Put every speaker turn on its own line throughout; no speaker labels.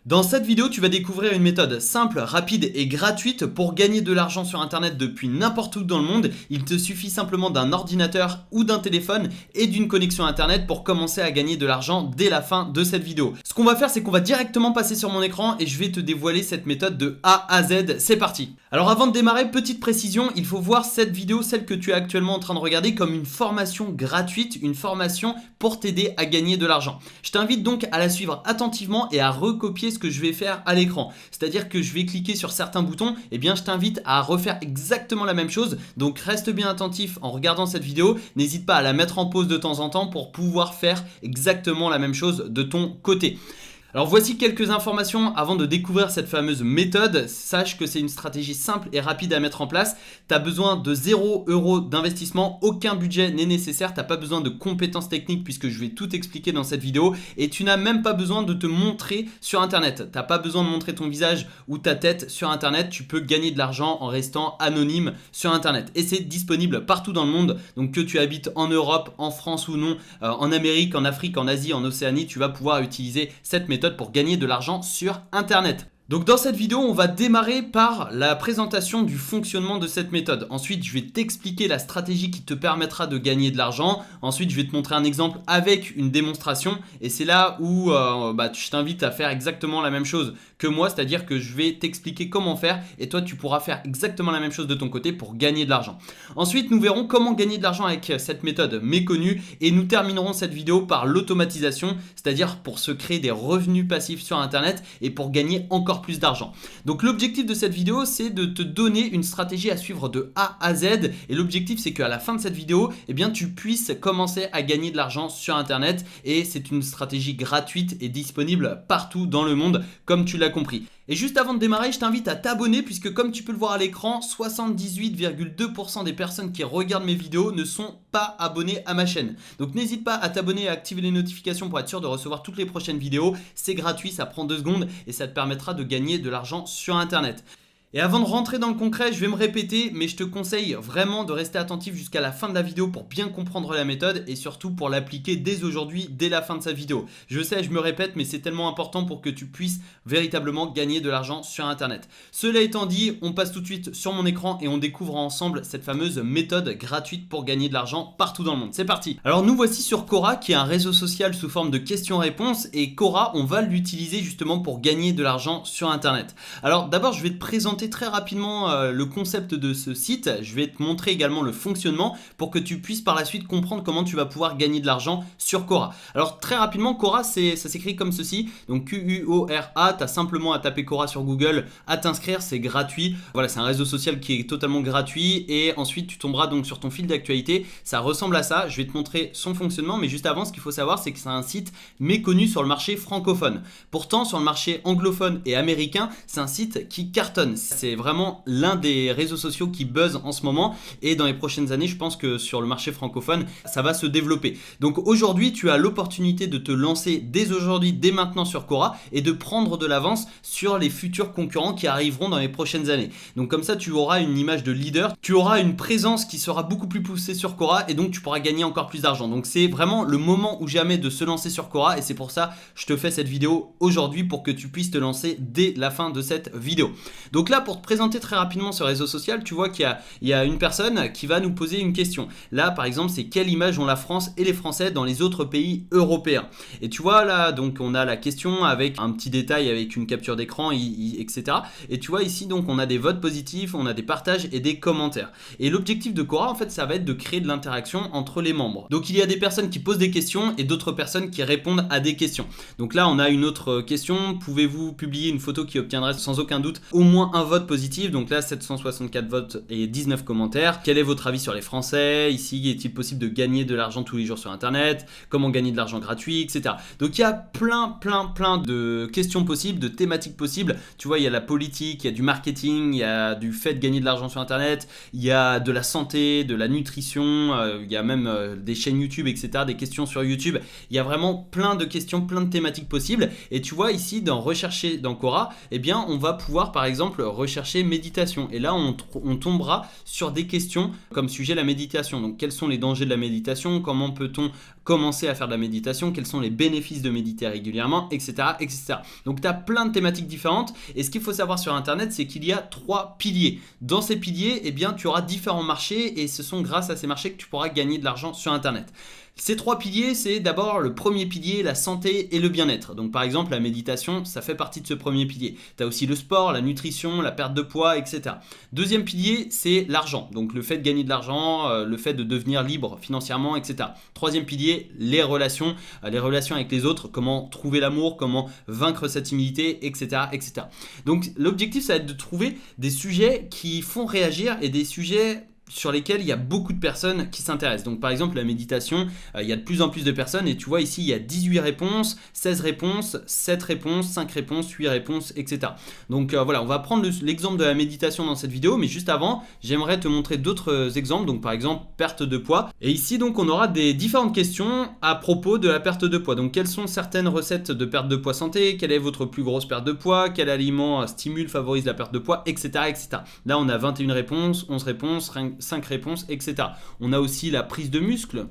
Dans cette vidéo, tu vas découvrir une méthode simple, rapide et gratuite pour gagner de l'argent sur internet depuis n'importe où dans le monde. Il te suffit simplement d'un ordinateur ou d'un téléphone et d'une connexion internet pour commencer à gagner de l'argent dès la fin de cette vidéo. Ce qu'on va faire, c'est qu'on va directement passer sur mon écran et je vais te dévoiler cette méthode de A à Z. C'est parti. Alors avant de démarrer, petite précision, il faut voir cette vidéo, celle que tu es actuellement en train de regarder, comme une formation gratuite, une formation pour t'aider à gagner de l'argent. Je t'invite donc à la suivre attentivement et à recopier ce que je vais faire à l'écran. C'est-à-dire que je vais cliquer sur certains boutons, et bien je t'invite à refaire exactement la même chose. Donc reste bien attentif en regardant cette vidéo, n'hésite pas à la mettre en pause de temps en temps pour pouvoir faire exactement la même chose de ton côté. Alors voici quelques informations avant de découvrir cette fameuse méthode. Sache que c'est une stratégie simple et rapide à mettre en place. Tu as besoin de 0 € d'investissement, aucun budget n'est nécessaire, tu n'as pas besoin de compétences techniques puisque je vais tout expliquer dans cette vidéo et tu n'as même pas besoin de te montrer sur internet. Tu n'as pas besoin de montrer ton visage ou ta tête sur internet, tu peux gagner de l'argent en restant anonyme sur internet et c'est disponible partout dans le monde. Donc que tu habites en Europe, en France ou non, en Amérique, en Afrique, en Asie, en Océanie, tu vas pouvoir utiliser cette méthode pour gagner de l'argent sur internet. Donc dans cette vidéo, on va démarrer par la présentation du fonctionnement de cette méthode. Ensuite, je vais t'expliquer la stratégie qui te permettra de gagner de l'argent. Ensuite, je vais te montrer un exemple avec une démonstration. Et c'est là où je t'invite à faire exactement la même chose que moi. C'est-à-dire que je vais t'expliquer comment faire et toi, tu pourras faire exactement la même chose de ton côté pour gagner de l'argent. Ensuite, nous verrons comment gagner de l'argent avec cette méthode méconnue. Et nous terminerons cette vidéo par l'automatisation, c'est-à-dire pour se créer des revenus passifs sur Internet et pour gagner encore plus d'argent. Donc l'objectif de cette vidéo, c'est de te donner une stratégie à suivre de A à Z et l'objectif c'est qu'à la fin de cette vidéo, eh bien, tu puisses commencer à gagner de l'argent sur internet et c'est une stratégie gratuite et disponible partout dans le monde comme tu l'as compris. Et juste avant de démarrer, je t'invite à t'abonner puisque comme tu peux le voir à l'écran, 78,2% des personnes qui regardent mes vidéos ne sont pas abonnées à ma chaîne. Donc n'hésite pas à t'abonner et à activer les notifications pour être sûr de recevoir toutes les prochaines vidéos. C'est gratuit, ça prend 2 secondes et ça te permettra de gagner de l'argent sur internet. Et avant de rentrer dans le concret, je vais me répéter, mais je te conseille vraiment de rester attentif jusqu'à la fin de la vidéo pour bien comprendre la méthode et surtout pour l'appliquer dès aujourd'hui, dès la fin de cette vidéo. Je sais, je me répète, mais c'est tellement important pour que tu puisses véritablement gagner de l'argent sur internet. Cela étant dit, on passe tout de suite sur mon écran et on découvre ensemble cette fameuse méthode gratuite pour gagner de l'argent partout dans le monde. C'est parti! Alors nous voici sur Quora qui est un réseau social sous forme de questions-réponses et Quora, on va l'utiliser justement pour gagner de l'argent sur internet. Alors d'abord, je vais te présenter très rapidement le concept de ce site. Je vais te montrer également le fonctionnement pour que tu puisses par la suite comprendre comment tu vas pouvoir gagner de l'argent sur Quora. Alors très rapidement, Quora, ça s'écrit comme ceci. Donc Q-U-O-R-A, tu as simplement à taper Quora sur Google, à t'inscrire, c'est gratuit. Voilà, c'est un réseau social qui est totalement gratuit et ensuite tu tomberas donc sur ton fil d'actualité. Ça ressemble à ça. Je vais te montrer son fonctionnement, mais juste avant, ce qu'il faut savoir, c'est que c'est un site méconnu sur le marché francophone. Pourtant, sur le marché anglophone et américain, c'est un site qui cartonne. C'est vraiment l'un des réseaux sociaux qui buzz en ce moment et dans les prochaines années, je pense que sur le marché francophone, ça va se développer. Donc aujourd'hui, tu as l'opportunité de te lancer dès aujourd'hui, dès maintenant sur Quora et de prendre de l'avance sur les futurs concurrents qui arriveront dans les prochaines années. Donc comme ça, tu auras une image de leader, tu auras une présence qui sera beaucoup plus poussée sur Quora et donc tu pourras gagner encore plus d'argent. Donc c'est vraiment le moment ou jamais de se lancer sur Quora et c'est pour ça que je te fais cette vidéo aujourd'hui pour que tu puisses te lancer dès la fin de cette vidéo. Donc là, pour te présenter très rapidement ce réseau social, tu vois qu'il y a une personne qui va nous poser une question. Là, par exemple, c'est quelle image ont la France et les Français dans les autres pays européens. Et tu vois là, donc on a la question avec un petit détail, avec une capture d'écran, etc. Et tu vois ici, donc on a des votes positifs, on a des partages et des commentaires. Et l'objectif de Quora, en fait, ça va être de créer de l'interaction entre les membres. Donc il y a des personnes qui posent des questions et d'autres personnes qui répondent à des questions. Donc là, on a une autre question. Pouvez-vous publier une photo qui obtiendrait sans aucun doute au moins un vote positif? Donc là, 764 votes et 19 commentaires. Quel est votre avis sur les Français? Ici, est-il possible de gagner de l'argent tous les jours sur Internet? Comment gagner de l'argent gratuit, etc. Donc il y a plein de questions possibles, de thématiques possibles. Tu vois, il y a la politique, il y a du marketing, il y a du fait de gagner de l'argent sur Internet, il y a de la santé, de la nutrition, il y a même des chaînes YouTube, etc. Des questions sur YouTube. Il y a vraiment plein de questions, plein de thématiques possibles. Et tu vois ici, dans rechercher dans Quora, eh bien, on va pouvoir par exemple rechercher méditation. Et là, on tombera sur des questions comme sujet la méditation. Donc, quels sont les dangers de la méditation? Comment peut-on commencer à faire de la méditation? Quels sont les bénéfices de méditer régulièrement, etc., etc. Donc, tu as plein de thématiques différentes. Et ce qu'il faut savoir sur Internet, c'est qu'il y a 3 piliers. Dans ces piliers, eh bien, tu auras différents marchés et ce sont grâce à ces marchés que tu pourras gagner de l'argent sur Internet. Ces 3 piliers, c'est d'abord le premier pilier, la santé et le bien-être. Donc par exemple, la méditation, ça fait partie de ce premier pilier. Tu as aussi le sport, la nutrition, la perte de poids, etc. Deuxième pilier, c'est l'argent. Donc le fait de gagner de l'argent, le fait de devenir libre financièrement, etc. Troisième pilier, les relations avec les autres, comment trouver l'amour, comment vaincre sa timidité, etc., etc. Donc l'objectif, ça va être de trouver des sujets qui font réagir et des sujets sur lesquels il y a beaucoup de personnes qui s'intéressent. Donc par exemple la méditation, il y a de plus en plus de personnes et tu vois ici il y a 18 réponses, 16 réponses, 7 réponses, 5 réponses, 8 réponses, etc. Donc voilà, on va prendre l'exemple de la méditation dans cette vidéo, mais juste avant, j'aimerais te montrer d'autres exemples, donc par exemple perte de poids. Et ici donc on aura des différentes questions à propos de la perte de poids. Donc quelles sont certaines recettes de perte de poids santé? Quelle est votre plus grosse perte de poids? Quel aliment stimule, favorise la perte de poids, etc., etc. Là on a 21 réponses, 11 réponses, 5 réponses, etc. On a aussi la prise de muscle.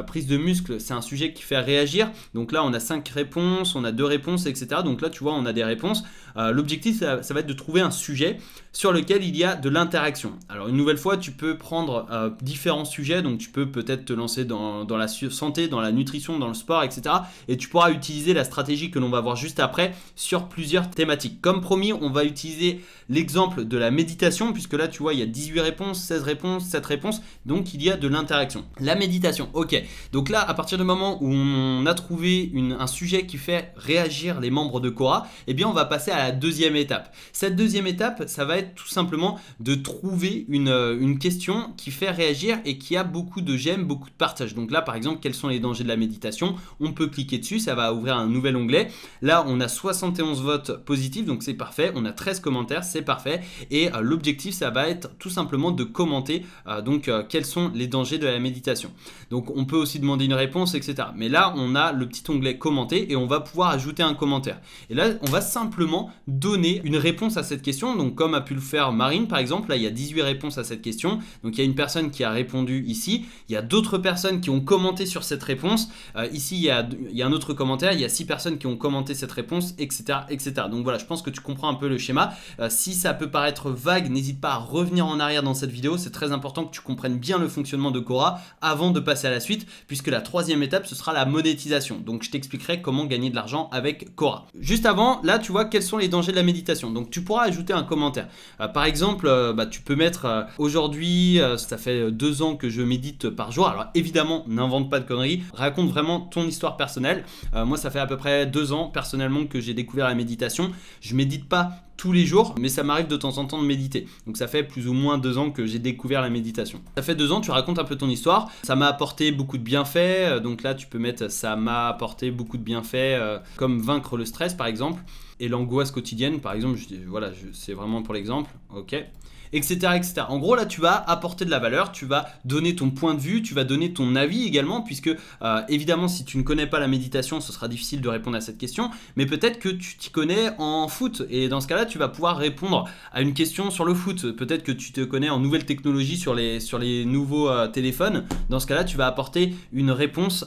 Prise de muscle, c'est un sujet qui fait réagir. Donc là, on a 5 réponses, on a 2 réponses, etc. Donc là, tu vois, on a des réponses. L'objectif, ça va être de trouver un sujet sur lequel il y a de l'interaction. Alors, une nouvelle fois, tu peux prendre différents sujets. Donc, tu peux peut-être te lancer dans la santé, dans la nutrition, dans le sport, etc. Et tu pourras utiliser la stratégie que l'on va voir juste après sur plusieurs thématiques. Comme promis, on va utiliser l'exemple de la méditation, puisque là, tu vois, il y a 18 réponses, 16 réponses, 7 réponses. Donc, il y a de l'interaction. La méditation, ok. Donc là, à partir du moment où on a trouvé un sujet qui fait réagir les membres de Quora, eh bien on va passer à la deuxième étape. Cette deuxième étape, ça va être tout simplement de trouver une question qui fait réagir et qui a beaucoup de j'aime, beaucoup de partage. Donc là, par exemple, quels sont les dangers de la méditation? On peut cliquer dessus, ça va ouvrir un nouvel onglet. Là, on a 71 votes positifs, donc c'est parfait. On a 13 commentaires, c'est parfait. Et l'objectif, ça va être tout simplement de commenter quels sont les dangers de la méditation. Donc on peut aussi demander une réponse, etc. Mais là, on a le petit onglet commenter et on va pouvoir ajouter un commentaire. Et là, on va simplement donner une réponse à cette question. Donc comme a pu le faire Marine, par exemple, là, il y a 18 réponses à cette question. Donc il y a une personne qui a répondu ici. Il y a d'autres personnes qui ont commenté sur cette réponse. Ici, il y a un autre commentaire. Il y a 6 personnes qui ont commenté cette réponse, etc., etc. Donc voilà, je pense que tu comprends un peu le schéma. Si ça peut paraître vague, n'hésite pas à revenir en arrière dans cette vidéo. C'est très important que tu comprennes bien le fonctionnement de Quora avant de passer à la suite, puisque la troisième étape, ce sera la monétisation. Donc je t'expliquerai comment gagner de l'argent avec Quora. Juste avant, là, tu vois quels sont les dangers de la méditation. Donc tu pourras ajouter un commentaire. Par exemple, tu peux mettre aujourd'hui, ça fait 2 ans que je médite par jour. Alors évidemment, n'invente pas de conneries. Raconte vraiment ton histoire personnelle. Moi, ça fait à peu près 2 ans personnellement que j'ai découvert la méditation. Je médite pas tous les jours, mais ça m'arrive de temps en temps de méditer. Donc ça fait plus ou moins 2 ans que j'ai découvert la méditation. Ça fait 2 ans, tu racontes un peu ton histoire. Ça m'a apporté beaucoup de bienfaits. Donc là, tu peux mettre ça m'a apporté beaucoup de bienfaits, comme vaincre le stress par exemple, et l'angoisse quotidienne par exemple. C'est vraiment pour l'exemple. Ok. Etc., etc. En gros, là, tu vas apporter de la valeur, tu vas donner ton point de vue, tu vas donner ton avis également, puisque évidemment, si tu ne connais pas la méditation, ce sera difficile de répondre à cette question, mais peut-être que tu t'y connais en foot, et dans ce cas-là, tu vas pouvoir répondre à une question sur le foot. Peut-être que tu te connais en nouvelles technologies sur les nouveaux téléphones. Dans ce cas-là, tu vas apporter une réponse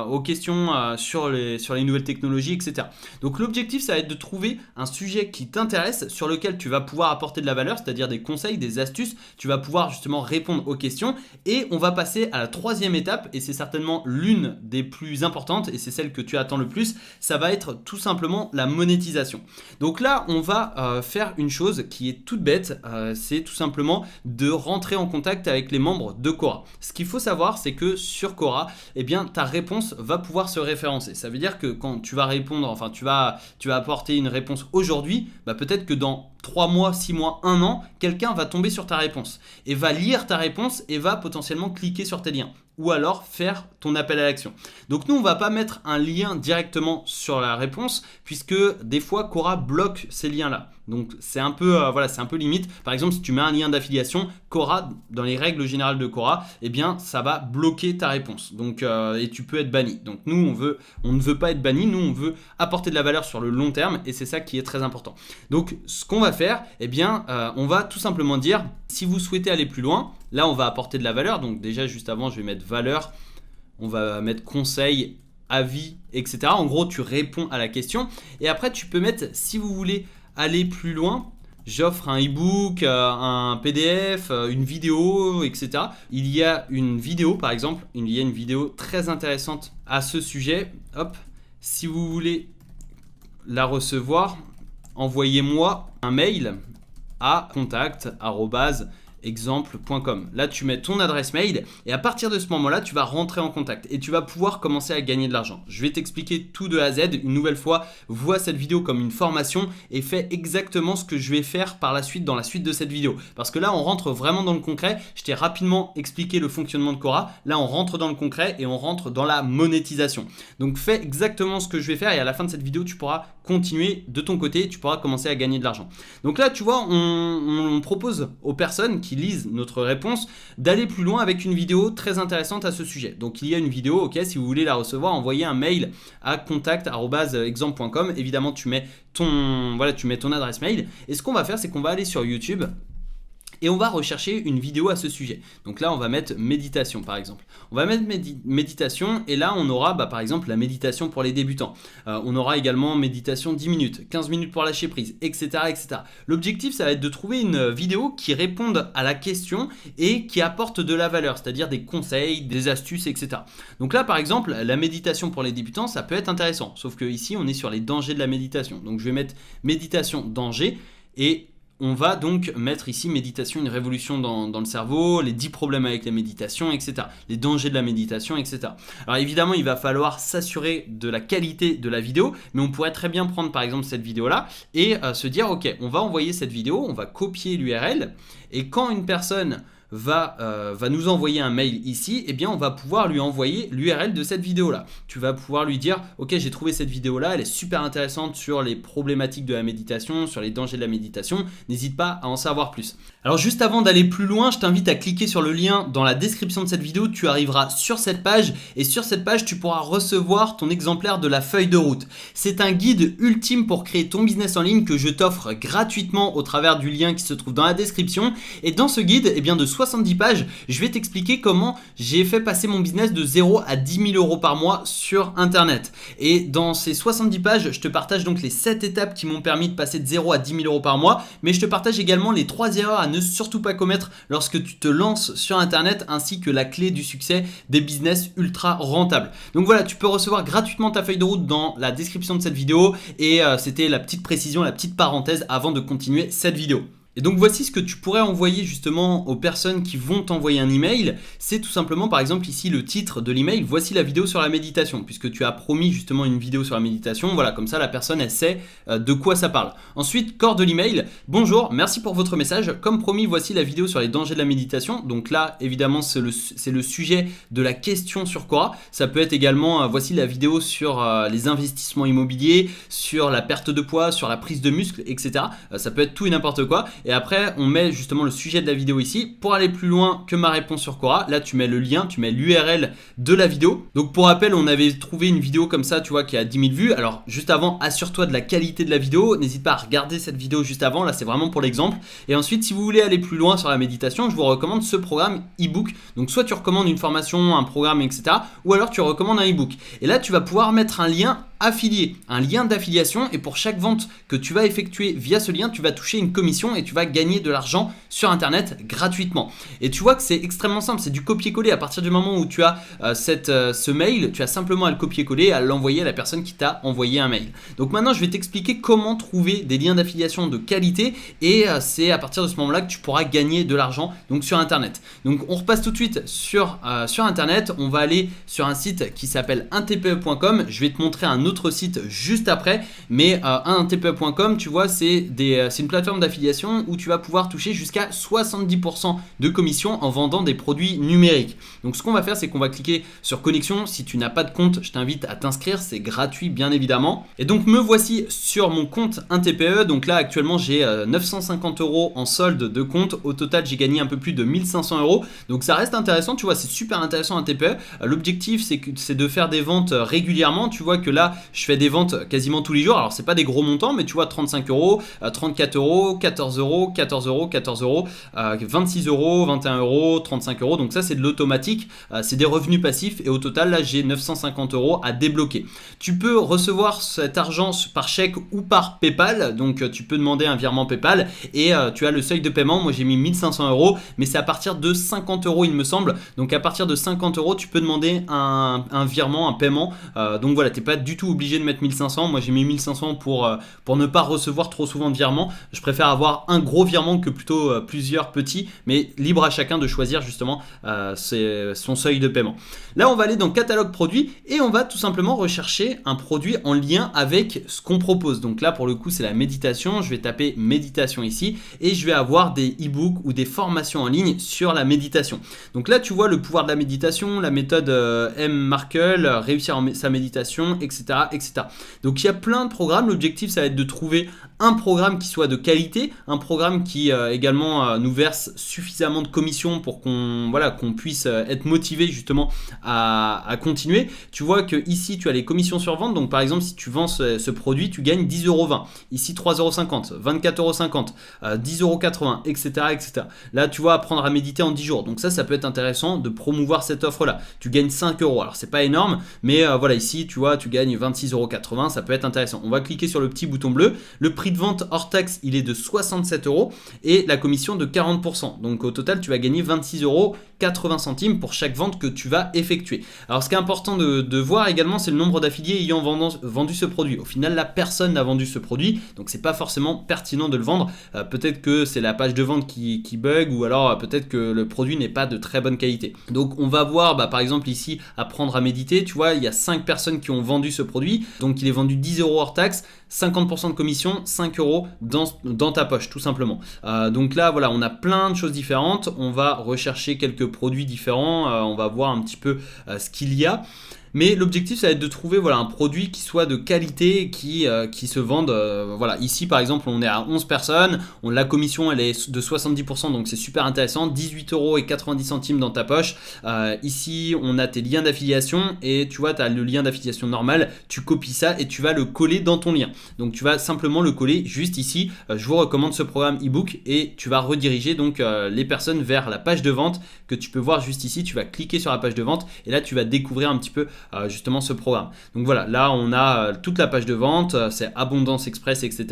aux questions sur les nouvelles technologies, etc. Donc l'objectif, ça va être de trouver un sujet qui t'intéresse, sur lequel tu vas pouvoir apporter de la valeur, c'est-à-dire des conseils, des astuces, tu vas pouvoir justement répondre aux questions, et on va passer à la troisième étape, et c'est certainement l'une des plus importantes, et c'est celle que tu attends le plus. Ça va être tout simplement la monétisation. Donc là, on va faire une chose qui est toute bête, c'est tout simplement de rentrer en contact avec les membres de Quora. Ce qu'il faut savoir, c'est que sur Quora, eh bien, ta réponse va pouvoir se référencer. Ça veut dire que quand tu vas répondre, enfin tu vas apporter une réponse aujourd'hui, peut-être que dans 3 mois, 6 mois, 1 an, quelqu'un va tomber sur ta réponse et va lire ta réponse et va potentiellement cliquer sur tes liens. ou alors faire ton appel à l'action. Donc nous, on va pas mettre un lien directement sur la réponse puisque des fois Quora bloque ces liens-là. Donc c'est un peu voilà, c'est un peu limite. Par exemple, si tu mets un lien d'affiliation, Quora, dans les règles générales de Quora, eh bien ça va bloquer ta réponse. Donc et tu peux être banni. Donc nous, on ne veut pas être banni, nous on veut apporter de la valeur sur le long terme et c'est ça qui est très important. Donc ce qu'on va faire, eh bien on va tout simplement dire si vous souhaitez aller plus loin, là on va apporter de la valeur. Donc déjà juste avant, je vais mettre valeur, on va mettre conseil, avis, etc. En gros, tu réponds à la question et après tu peux mettre si vous voulez aller plus loin, j'offre un e-book, un PDF, une vidéo, etc. Il y a une vidéo par exemple, il y a une vidéo très intéressante à ce sujet. Hop, si vous voulez la recevoir, envoyez-moi un mail à contact@exemple.com. Là, tu mets ton adresse mail et à partir de ce moment-là, tu vas rentrer en contact et tu vas pouvoir commencer à gagner de l'argent. Je vais t'expliquer tout de A à Z. Une nouvelle fois, vois cette vidéo comme une formation et fais exactement ce que je vais faire par la suite dans la suite de cette vidéo. Parce que là, on rentre vraiment dans le concret. Je t'ai rapidement expliqué le fonctionnement de Quora. Là, on rentre dans le concret et on rentre dans la monétisation. Donc, fais exactement ce que je vais faire et à la fin de cette vidéo, tu pourras continuer de ton côté. Tu pourras commencer à gagner de l'argent. Donc là, tu vois, on propose aux personnes qui lisent notre réponse d'aller plus loin avec une vidéo très intéressante à ce sujet. Donc il y a une vidéo, ok, si vous voulez la recevoir, envoyez un mail à contact@exemple.com. Évidemment, tu mets ton adresse mail. Et ce qu'on va faire, c'est qu'on va aller sur YouTube et on va rechercher une vidéo à ce sujet. Donc là, on va mettre méditation par exemple. On va mettre méditation et là, on aura par exemple la méditation pour les débutants. On aura également méditation 10 minutes, 15 minutes pour lâcher prise, etc. etc. L'objectif, ça va être de trouver une vidéo qui réponde à la question et qui apporte de la valeur, c'est-à-dire des conseils, des astuces, etc. Donc là, par exemple, la méditation pour les débutants, ça peut être intéressant. Sauf que ici, on est sur les dangers de la méditation. Donc je vais mettre méditation danger et on va donc mettre ici méditation, une révolution dans le cerveau, les 10 problèmes avec la méditation, etc. Les dangers de la méditation, etc. Alors évidemment, il va falloir s'assurer de la qualité de la vidéo, mais on pourrait très bien prendre par exemple cette vidéo-là et se dire, ok, on va envoyer cette vidéo, on va copier l'URL et quand une personne va nous envoyer un mail ici, eh bien on va pouvoir lui envoyer l'URL de cette vidéo là. Tu vas pouvoir lui dire ok, j'ai trouvé cette vidéo là, elle est super intéressante sur les problématiques de la méditation, sur les dangers de la méditation, n'hésite pas à en savoir plus. Alors juste avant d'aller plus loin, je t'invite à cliquer sur le lien dans la description de cette vidéo, tu arriveras sur cette page et sur cette page tu pourras recevoir ton exemplaire de la feuille de route. C'est un guide ultime pour créer ton business en ligne que je t'offre gratuitement au travers du lien qui se trouve dans la description et dans ce guide, eh bien de 70 pages, je vais t'expliquer comment j'ai fait passer mon business de 0 à 10 000 euros par mois sur internet. Et dans ces 70 pages, je te partage donc les 7 étapes qui m'ont permis de passer de 0 à 10 000 euros par mois, mais je te partage également les 3 erreurs à ne surtout pas commettre lorsque tu te lances sur internet ainsi que la clé du succès des business ultra rentables. Donc voilà, tu peux recevoir gratuitement ta feuille de route dans la description de cette vidéo et c'était la petite précision, la petite parenthèse avant de continuer cette vidéo. Et donc voici ce que tu pourrais envoyer justement aux personnes qui vont t'envoyer un email. C'est tout simplement par exemple ici le titre de l'email, voici la vidéo sur la méditation, puisque tu as promis justement une vidéo sur la méditation. Voilà, comme ça la personne elle sait de quoi ça parle. Ensuite, corps de l'email, bonjour, merci pour votre message. Comme promis, voici la vidéo sur les dangers de la méditation. Donc là évidemment c'est le sujet de la question sur Quora. Ça peut être également, voici la vidéo sur les investissements immobiliers, sur la perte de poids, sur la prise de muscle, etc. Ça peut être tout et n'importe quoi. Et après, on met justement le sujet de la vidéo ici. Pour aller plus loin que ma réponse sur Quora, là tu mets le lien, tu mets l'URL de la vidéo. Donc pour rappel, on avait trouvé une vidéo comme ça, tu vois, qui a 10 000 vues. Alors juste avant, assure-toi de la qualité de la vidéo. N'hésite pas à regarder cette vidéo juste avant. Là, c'est vraiment pour l'exemple. Et ensuite, si vous voulez aller plus loin sur la méditation, je vous recommande ce programme e-book. Donc soit tu recommandes une formation, un programme, etc. Ou alors tu recommandes un e-book. Et là, tu vas pouvoir mettre un lien affilié, un lien d'affiliation et pour chaque vente que tu vas effectuer via ce lien, tu vas toucher une commission et tu vas gagner de l'argent sur internet gratuitement. Et tu vois que c'est extrêmement simple, c'est du copier-coller. À partir du moment où tu as ce mail, tu as simplement à le copier-coller et à l'envoyer à la personne qui t'a envoyé un mail. Donc maintenant, je vais t'expliquer comment trouver des liens d'affiliation de qualité et c'est à partir de ce moment-là que tu pourras gagner de l'argent donc sur internet. Donc on repasse tout de suite sur internet, on va aller sur un site qui s'appelle untpe.com. Je vais te montrer un autre autre site juste après, mais untpe.com, tu vois, c'est une plateforme d'affiliation où tu vas pouvoir toucher jusqu'à 70% de commission en vendant des produits numériques. Donc ce qu'on va faire, c'est qu'on va cliquer sur connexion. Si tu n'as pas de compte, je t'invite à t'inscrire, c'est gratuit bien évidemment. Et donc me voici sur mon compte UnTPE. Donc là actuellement j'ai 950 € en solde de compte. Au total j'ai gagné un peu plus de 1500 €. Donc ça reste intéressant, tu vois, c'est super intéressant UnTPE. L'objectif c'est de faire des ventes régulièrement. Tu vois que là je fais des ventes quasiment tous les jours. Alors c'est pas des gros montants, mais tu vois 35 €, 34 €, 14 €, 14 €, 14 €, 26 €, 21 €, 35 €. Donc ça c'est de l'automatique, c'est des revenus passifs et au total là j'ai 950 € à débloquer. Tu peux recevoir cet argent par chèque ou par PayPal, donc tu peux demander un virement PayPal et tu as le seuil de paiement. Moi j'ai mis 1500 €, mais c'est à partir de 50 € il me semble. Donc à partir de 50 € tu peux demander un virement, un paiement. Donc voilà, t'es pas du tout obligé de mettre 1500. Moi j'ai mis 1500 pour ne pas recevoir trop souvent de virements. Je préfère avoir un gros virement que plutôt plusieurs petits, mais libre à chacun de choisir justement son seuil de paiement. Là on va aller dans catalogue produit et on va tout simplement rechercher un produit en lien avec ce qu'on propose. Donc là pour le coup c'est la méditation. Je vais taper méditation ici et je vais avoir des e-books ou des formations en ligne sur la méditation. Donc là tu vois le pouvoir de la méditation, la méthode M. Markle, réussir sa méditation, etc., etc. Donc il y a plein de programmes. L'objectif ça va être de trouver un programme qui soit de qualité, un programme qui également nous verse suffisamment de commissions pour qu'on puisse être motivé justement à continuer. Tu vois que ici tu as les commissions sur vente. Donc par exemple si tu vends ce produit, tu gagnes 10,20 €. Ici 3,50 €, 24,50 €, 10,80 €, etc., etc. Là tu vois apprendre à méditer en 10 jours. Donc ça peut être intéressant de promouvoir cette offre là. Tu gagnes 5 €. Alors c'est pas énorme, mais voilà ici tu vois tu gagnes 26,80 €. Ça peut être intéressant. On va cliquer sur le petit bouton bleu. Le prix de vente hors taxe il est de 67 € et la commission de 40%. Donc au total tu vas gagner 26,80 € pour chaque vente que tu vas effectuer. Alors ce qui est important de voir également c'est le nombre d'affiliés ayant vendu ce produit. Au final la personne n'a vendu ce produit, donc c'est pas forcément pertinent de le vendre. Peut-être que c'est la page de vente qui bug, ou alors peut-être que le produit n'est pas de très bonne qualité. Donc on va voir par exemple ici apprendre à méditer. Tu vois il y a 5 personnes qui ont vendu ce produit, donc il est vendu 10 € hors taxe, 50% de commission, 5 € dans ta poche tout simplement. Donc là voilà on a plein de choses différentes. On va rechercher quelques produits différents, on va voir un petit peu ce qu'il y a. Mais l'objectif ça va être de trouver un produit qui soit de qualité, qui se vende. Voilà, ici par exemple on est à 11 personnes, la commission elle est de 70%, donc c'est super intéressant, 18,90 € dans ta poche. Ici on a tes liens d'affiliation et tu vois tu as le lien d'affiliation normal, tu copies ça et tu vas le coller dans ton lien. Donc tu vas simplement le coller juste ici. Je vous recommande ce programme ebook et tu vas rediriger donc les personnes vers la page de vente que tu peux voir juste ici. Tu vas cliquer sur la page de vente et là tu vas découvrir un petit peu justement ce programme. Donc voilà, là on a toute la page de vente, c'est Abondance Express, etc.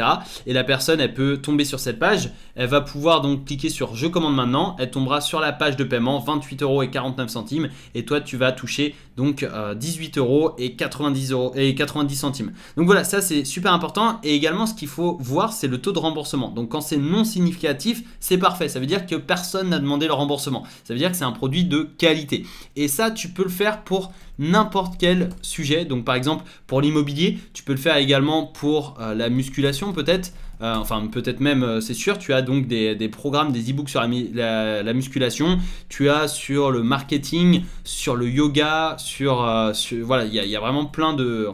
Et la personne elle peut tomber sur cette page, elle va pouvoir donc cliquer sur je commande maintenant, elle tombera sur la page de paiement, 28,49 € et toi tu vas toucher donc 18,90 €. Donc voilà, ça c'est super important. Et également ce qu'il faut voir c'est le taux de remboursement. Donc quand c'est non significatif c'est parfait, ça veut dire que personne n'a demandé le remboursement, ça veut dire que c'est un produit de qualité. Et ça tu peux le faire pour n'importe quel sujet. Donc par exemple pour l'immobilier, tu peux le faire également pour la musculation peut-être. Enfin peut-être même c'est sûr, tu as donc des programmes, des e-books sur la musculation, tu as sur le marketing, sur le yoga, voilà, il y a vraiment plein de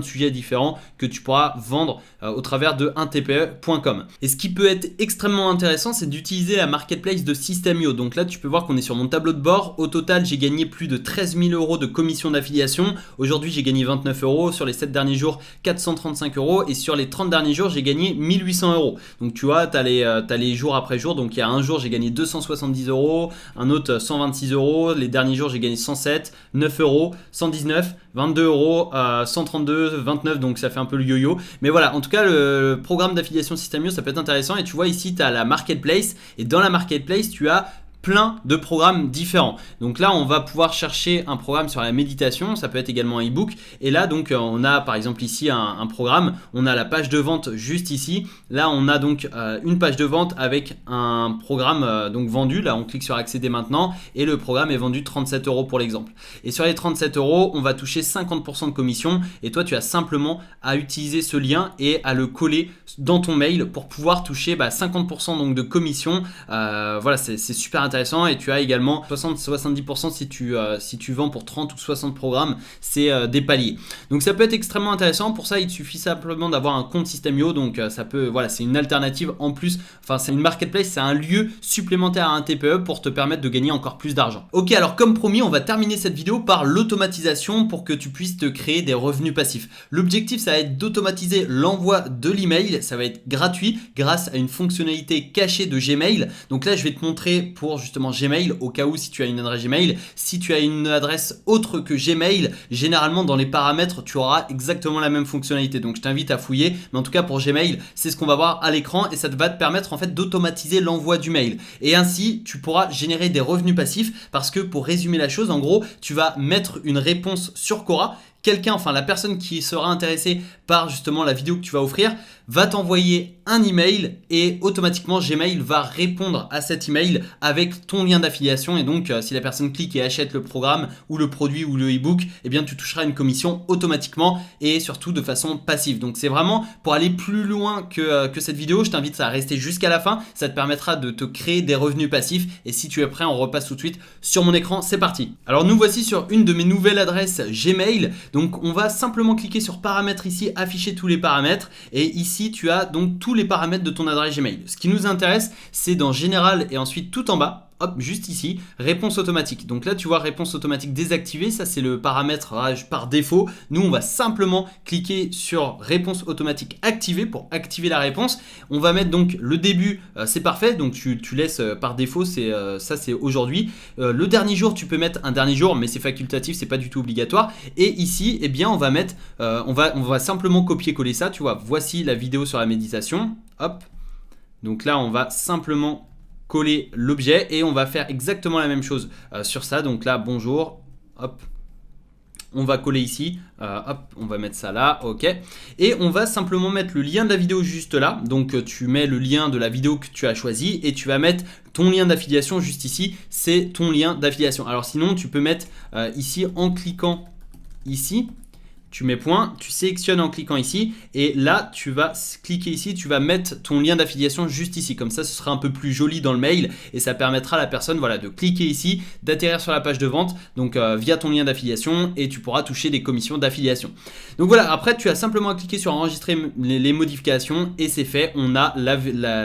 sujets différents que tu pourras vendre au travers de untpe.com. Et ce qui peut être extrêmement intéressant, c'est d'utiliser la marketplace de System.io. Donc là tu peux voir qu'on est sur mon tableau de bord. Au total j'ai gagné plus de 13 000 € de commission d'affiliation. Aujourd'hui j'ai gagné 29 €, sur les 7 derniers jours 435 € et sur les 30 derniers jours j'ai gagné 1800 €. Donc tu vois, tu as les jours après jour. Donc il y a un jour j'ai gagné 270 €, un autre 126 €, les derniers jours j'ai gagné 107, 9 €, 119, 22 €, 132, 29, donc ça fait un peu le yo-yo. Mais voilà, en tout cas le programme d'affiliation System.io ça peut être intéressant. Et tu vois ici tu as la marketplace et dans la marketplace tu as plein de programmes différents. Donc là, on va pouvoir chercher un programme sur la méditation, ça peut être également un e-book. Et là, donc, on a par exemple ici un programme, on a la page de vente juste ici. Là, on a donc une page de vente avec un programme donc vendu. Là, on clique sur accéder maintenant et le programme est vendu 37 € pour l'exemple. Et sur les 37 €, on va toucher 50% de commission et toi, tu as simplement à utiliser ce lien et à le coller dans ton mail pour pouvoir toucher 50% donc de commission. Voilà, c'est super intéressant et tu as également 60-70% si tu vends pour 30 ou 60 programmes, c'est des paliers. Donc ça peut être extrêmement intéressant. Pour ça, il suffit simplement d'avoir un compte System.io. Donc ça peut, voilà, c'est une alternative en plus. Enfin, c'est une marketplace, c'est un lieu supplémentaire à un TPE pour te permettre de gagner encore plus d'argent. Ok, alors comme promis, on va terminer cette vidéo par l'automatisation pour que tu puisses te créer des revenus passifs. L'objectif, ça va être d'automatiser l'envoi de l'email. Ça va être gratuit grâce à une fonctionnalité cachée de Gmail. Donc là, je vais te montrer pour justement Gmail, au cas où si tu as une adresse Gmail. Si tu as une adresse autre que Gmail, généralement dans les paramètres, tu auras exactement la même fonctionnalité. Donc je t'invite à fouiller. Mais en tout cas, pour Gmail, c'est ce qu'on va voir à l'écran et ça va te permettre en fait d'automatiser l'envoi du mail. Et ainsi, tu pourras générer des revenus passifs parce que pour résumer la chose, en gros, tu vas mettre une réponse sur Quora. Quelqu'un, enfin la personne qui sera intéressée par justement la vidéo que tu vas offrir, va t'envoyer un email et automatiquement Gmail va répondre à cet email avec ton lien d'affiliation et donc si la personne clique et achète le programme ou le produit ou le e-book, eh bien tu toucheras une commission automatiquement et surtout de façon passive. Donc c'est vraiment pour aller plus loin que cette vidéo, je t'invite à rester jusqu'à la fin, ça te permettra de te créer des revenus passifs et si tu es prêt, on repasse tout de suite sur mon écran, c'est parti. Alors nous voici sur une de mes nouvelles adresses Gmail, donc on va simplement cliquer sur paramètres ici, afficher tous les paramètres et ici tu as donc tous les paramètres de ton adresse Gmail. Ce qui nous intéresse, c'est dans général et ensuite tout en bas. Hop, juste ici, réponse automatique. Donc là, tu vois réponse automatique désactivée. Ça, c'est le paramètre par défaut. Nous, on va simplement cliquer sur réponse automatique activée pour activer la réponse. On va mettre donc le début, c'est parfait. Donc tu laisses par défaut, ça c'est aujourd'hui. Le dernier jour, tu peux mettre un dernier jour, mais c'est facultatif, c'est pas du tout obligatoire. Et ici, eh bien, on va mettre, on va simplement copier-coller ça. Tu vois, voici la vidéo sur la méditation. Hop. Donc là, on va simplement coller l'objet et on va faire exactement la même chose sur ça. Donc là, bonjour, hop, on va coller ici, hop, on va mettre ça là, ok. Et on va simplement mettre le lien de la vidéo juste là. Donc tu mets le lien de la vidéo que tu as choisi et tu vas mettre ton lien d'affiliation juste ici. C'est ton lien d'affiliation. Alors sinon, tu peux mettre ici en cliquant ici. Tu mets point, tu sélectionnes en cliquant ici et là tu vas cliquer ici, tu vas mettre ton lien d'affiliation juste ici. Comme ça, ce sera un peu plus joli dans le mail et ça permettra à la personne voilà, de cliquer ici, d'atterrir sur la page de vente donc via ton lien d'affiliation et tu pourras toucher des commissions d'affiliation. Donc voilà, après tu as simplement à cliquer sur enregistrer les modifications et c'est fait, on a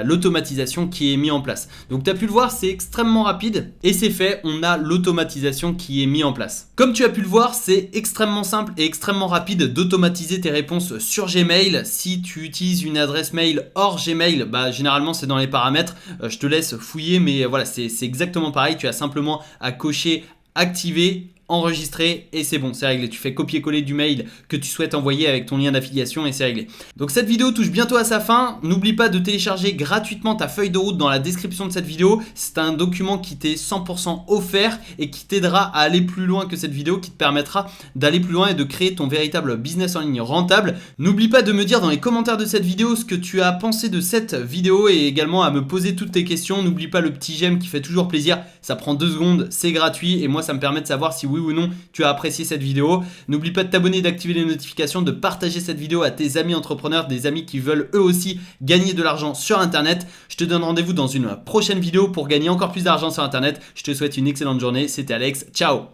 l'automatisation qui est mise en place. Donc tu as pu le voir, c'est extrêmement rapide et c'est fait, on a l'automatisation qui est mise en place. Comme tu as pu le voir, c'est extrêmement simple et extrêmement rapide d'automatiser tes réponses sur Gmail. Si tu utilises une adresse mail hors Gmail, généralement c'est dans les paramètres, je te laisse fouiller mais voilà, c'est exactement pareil, tu as simplement à cocher activer, enregistrer et c'est bon, c'est réglé. Tu fais copier-coller du mail que tu souhaites envoyer avec ton lien d'affiliation et c'est réglé. Donc cette vidéo touche bientôt à sa fin. N'oublie pas de télécharger gratuitement ta feuille de route dans la description de cette vidéo. C'est un document qui t'est 100% offert et qui t'aidera à aller plus loin que cette vidéo, qui te permettra d'aller plus loin et de créer ton véritable business en ligne rentable. N'oublie pas de me dire dans les commentaires de cette vidéo ce que tu as pensé de cette vidéo et également à me poser toutes tes questions. N'oublie pas le petit j'aime qui fait toujours plaisir. Ça prend 2 secondes, c'est gratuit et moi ça me permet de savoir si oui ou non tu as apprécié cette vidéo. N'oublie pas de t'abonner, d'activer les notifications, de partager cette vidéo à tes amis entrepreneurs, des amis qui veulent eux aussi gagner de l'argent sur internet. Je te donne rendez-vous dans une prochaine vidéo pour gagner encore plus d'argent sur internet. Je te souhaite une excellente journée, c'était Alex, ciao.